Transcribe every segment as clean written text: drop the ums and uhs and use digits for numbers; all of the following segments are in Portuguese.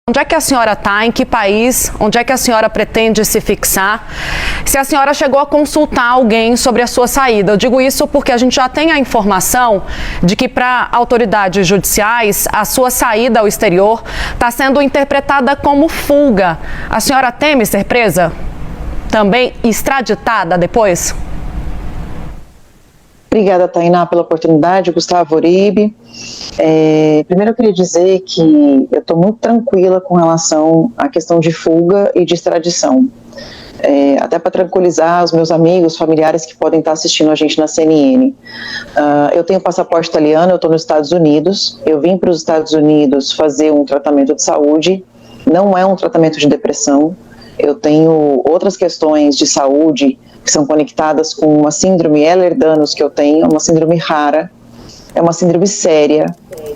Onde é que a senhora está? Em que país? Onde é que a senhora pretende se fixar? Se a senhora chegou a consultar alguém sobre a sua saída. Eu digo isso porque a gente já tem a informação de que para autoridades judiciais a sua saída ao exterior está sendo interpretada como fuga. A senhora teme ser presa? Também extraditada depois? Obrigada, Tainá, pela oportunidade. Gustavo Uribe. Primeiro eu queria dizer que eu estou muito tranquila com relação à questão de fuga e de extradição. Até para tranquilizar os meus amigos, familiares que podem estar assistindo a gente na CNN. Eu tenho passaporte italiano, eu estou nos Estados Unidos, eu vim para os Estados Unidos fazer um tratamento de saúde, não é um tratamento de depressão, eu tenho outras questões de saúde que são conectadas com uma síndrome Ehlers-Danlos que eu tenho, uma síndrome rara, é uma síndrome séria,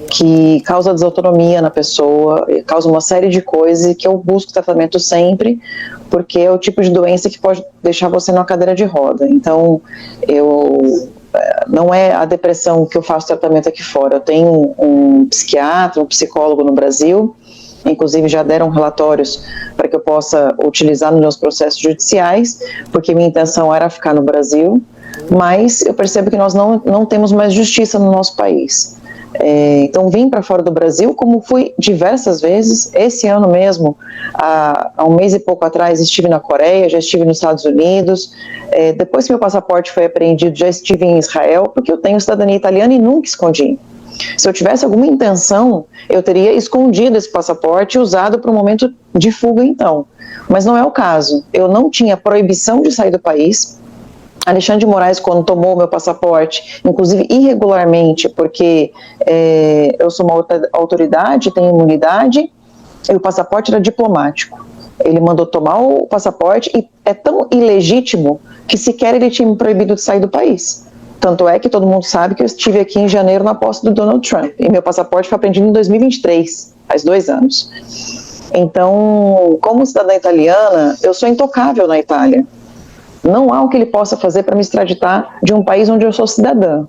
que causa desautonomia na pessoa, causa uma série de coisas que eu busco tratamento sempre, porque é o tipo de doença que pode deixar você numa cadeira de roda. Então, não é a depressão que eu faço tratamento aqui fora, eu tenho um psiquiatra, um psicólogo no Brasil, inclusive já deram relatórios para que eu possa utilizar nos meus processos judiciais, porque minha intenção era ficar no Brasil, mas eu percebo que nós não temos mais justiça no nosso país. Então vim para fora do Brasil, como fui diversas vezes. Esse ano mesmo, há um mês e pouco atrás, estive na Coreia, já estive nos Estados Unidos, depois que meu passaporte foi apreendido, já estive em Israel, porque eu tenho cidadania italiana e nunca escondi. Se eu tivesse alguma intenção, eu teria escondido esse passaporte e usado para um momento de fuga então, mas não é o caso. Eu não tinha proibição de sair do país. Alexandre de Moraes, quando tomou o meu passaporte, inclusive irregularmente, porque eu sou uma autoridade, tenho imunidade, e o passaporte era diplomático. Ele mandou tomar o passaporte e é tão ilegítimo que sequer ele tinha me proibido de sair do país. Tanto é que todo mundo sabe que eu estive aqui em janeiro na posse do Donald Trump, e meu passaporte foi apreendido em 2023, faz 2 anos. Então, como cidadã italiana, eu sou intocável na Itália. Não há o que ele possa fazer para me extraditar de um país onde eu sou cidadã.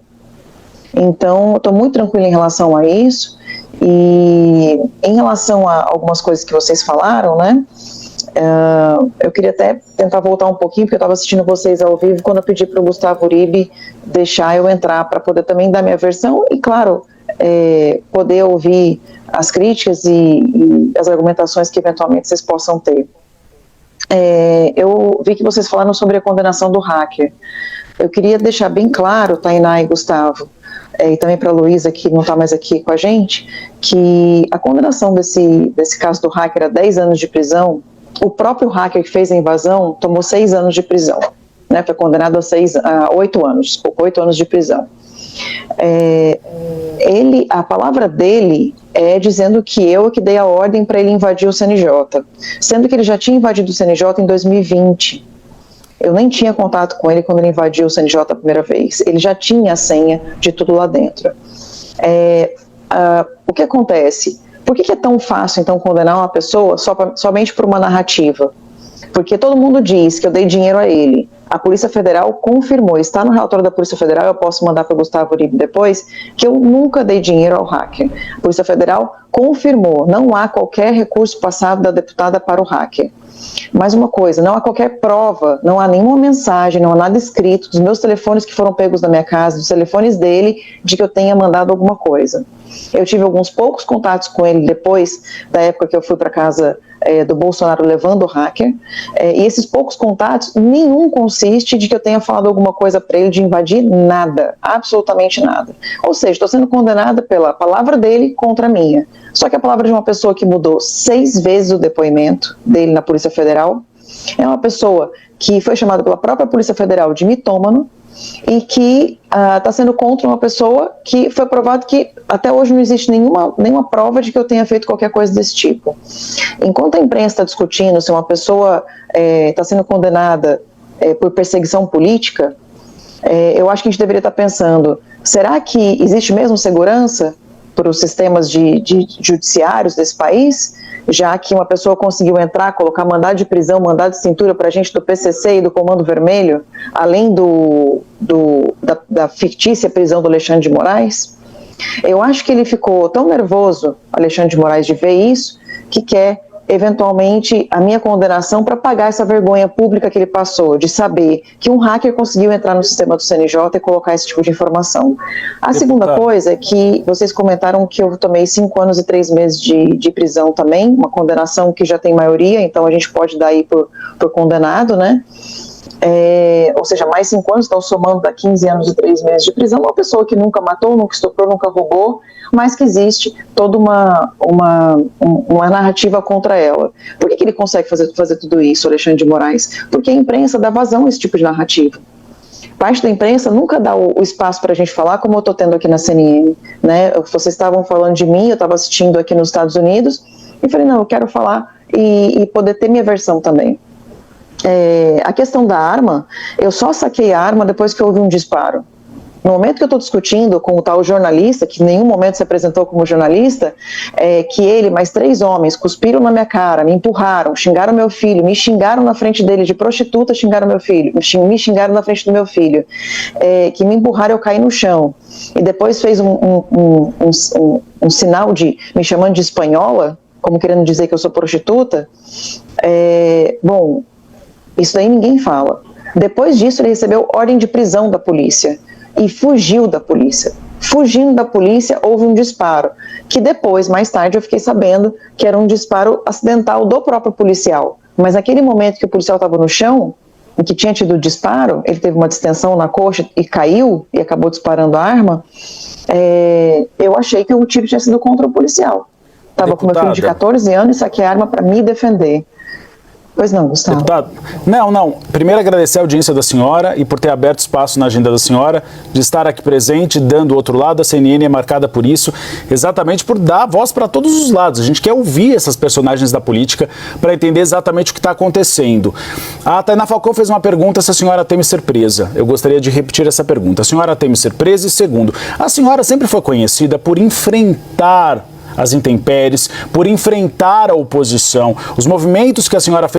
Então, eu estou muito tranquila em relação a isso. E em relação a algumas coisas que vocês falaram, né? Eu queria até tentar voltar um pouquinho, porque eu estava assistindo vocês ao vivo quando eu pedi para o Gustavo Uribe deixar eu entrar, para poder também dar minha versão e, claro, poder ouvir as críticas e as argumentações que eventualmente vocês possam ter. Eu vi que vocês falaram sobre a condenação do hacker. Eu queria deixar bem claro, Tainá e Gustavo, e também para a Luísa, que não está mais aqui com a gente, que a condenação desse caso do hacker a 10 anos de prisão, o próprio hacker que fez a invasão tomou 6 anos de prisão, né, foi condenado a 8 anos, 8 anos de prisão. A palavra dele é dizendo que eu que dei a ordem para ele invadir o CNJ, sendo que ele já tinha invadido o CNJ em 2020. Eu nem tinha contato com ele quando ele invadiu o CNJ a primeira vez. Ele já tinha a senha de tudo lá dentro. O que acontece? Por que é tão fácil, então, condenar uma pessoa somente por uma narrativa? Porque todo mundo diz que eu dei dinheiro a ele. A Polícia Federal confirmou, está no relatório da Polícia Federal, eu posso mandar para o Gustavo Uribe depois, que eu nunca dei dinheiro ao hacker. A Polícia Federal confirmou, não há qualquer recurso passado da deputada para o hacker. Mais uma coisa, não há qualquer prova, não há nenhuma mensagem, não há nada escrito dos meus telefones que foram pegos da minha casa, dos telefones dele, de que eu tenha mandado alguma coisa. Eu tive alguns poucos contatos com ele depois da época que eu fui para casa do Bolsonaro levando o hacker, e esses poucos contatos, nenhum consiste de que eu tenha falado alguma coisa para ele de invadir nada, absolutamente nada. Ou seja, estou sendo condenada pela palavra dele contra a minha. Só que a palavra de uma pessoa que mudou 6 vezes o depoimento dele na Polícia Federal, é uma pessoa que foi chamada pela própria Polícia Federal de mitômano, e que está sendo contra uma pessoa que foi provado que até hoje não existe nenhuma prova de que eu tenha feito qualquer coisa desse tipo. Enquanto a imprensa está discutindo se uma pessoa está sendo condenada por perseguição política, eu acho que a gente deveria estar pensando, será que existe mesmo segurança para os sistemas judiciários desse país, já que uma pessoa conseguiu entrar, colocar mandado de prisão, mandado de cintura para a gente do PCC e do Comando Vermelho, além da fictícia prisão do Alexandre de Moraes? Eu acho que ele ficou tão nervoso, Alexandre de Moraes, de ver isso, que quer eventualmente a minha condenação para pagar essa vergonha pública que ele passou, de saber que um hacker conseguiu entrar no sistema do CNJ e colocar esse tipo de informação. A segunda coisa é que vocês comentaram que eu tomei 5 anos e 3 meses de prisão também, uma condenação que já tem maioria, então a gente pode dar aí por condenado, né? Ou seja, mais 5 anos, então somando dá 15 anos e 3 meses de prisão, uma pessoa que nunca matou, nunca estuprou, nunca roubou, mas que existe toda uma narrativa contra ela. Por que ele consegue fazer tudo isso, Alexandre de Moraes? Porque a imprensa dá vazão a esse tipo de narrativa. Parte da imprensa nunca dá o espaço para a gente falar, como eu estou tendo aqui na CNN, né? Vocês estavam falando de mim, eu estava assistindo aqui nos Estados Unidos, e falei, não, eu quero falar e poder ter minha versão também. A questão da arma, eu só saquei a arma depois que houve um disparo. No momento que eu estou discutindo com o tal jornalista, que em nenhum momento se apresentou como jornalista, que ele, mais 3 homens, cuspiram na minha cara, me empurraram, xingaram meu filho, me xingaram na frente dele de prostituta, xingaram meu filho, me xingaram na frente do meu filho, que me empurraram, eu caí no chão, e depois fez um sinal de me chamando de espanhola, como querendo dizer que eu sou prostituta. Bom, isso daí ninguém fala. Depois disso, ele recebeu ordem de prisão da polícia e fugiu da polícia. Fugindo da polícia, houve um disparo, que depois, mais tarde, eu fiquei sabendo que era um disparo acidental do próprio policial. Mas naquele momento que o policial estava no chão, e que tinha tido o disparo, ele teve uma distensão na coxa e caiu, e acabou disparando a arma, eu achei que o tiro tinha sido contra o policial. Estava com meu filho de 14 anos e saquei a arma para me defender. Pois não, Gustavo. Deputado, não. Primeiro agradecer a audiência da senhora e por ter aberto espaço na agenda da senhora, de estar aqui presente, dando o outro lado. A CNN é marcada por isso, exatamente por dar voz para todos os lados. A gente quer ouvir essas personagens da política para entender exatamente o que está acontecendo. A Tainá Falcão fez uma pergunta se a senhora teme ser presa. Eu gostaria de repetir essa pergunta. A senhora teme ser presa? E segundo, a senhora sempre foi conhecida por enfrentar as intempéries, por enfrentar a oposição. Os movimentos que a senhora fez